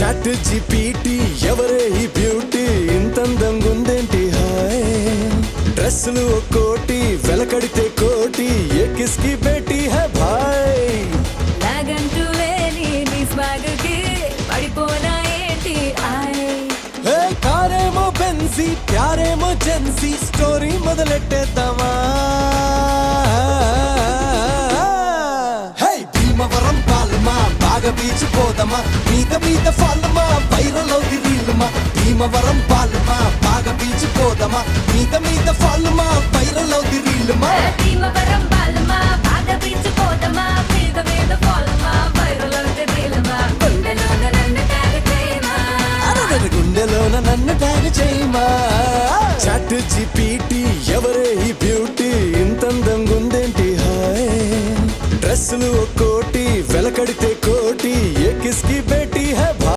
chat GPT ఎవరే ఈ beauty ఇంతందంగుందేంటి hi డ్రెస్సులు ఒక్కోటి వెలకడితే కోటి ఏ కిస్కి బేటీ హై భాయ్ నాగంటూ లేని నీ స్వాగకి పడిపోనా ఏంటి ఆయ్ ఏ కారేమో బెన్సీ ప్యారేమో జెన్సీ స్టోరీ మొదలెట్టేద్దామా హే భీమవరం పాలమా బాగా బీచ్ పోదమా మీద ఫాలమా వైరల్ అవుది రీలుమా భీమవరం పాలమా బాగా బీచ్ పోదమా మీద ఫాలమా వైరల్ అవుది రీలుమా భీమవరం బాలమా బాగా పిచ్చిపోదమా మీద ఫాలమా వైరల్ అవుతేమా గుండెలోన నన్ను ట్యాగ్ చేయమా అరగర గుండెలోన నన్ను ట్యాగ్ చేయమా చాట్ జీపీటీ ఎవరే ఈ బ్యూటీ ఇంతందంగుందేంటి హాయ్ డ్రెస్సులు ఒక్కోటి వెలకడితే కోటి ఏ కిస్కి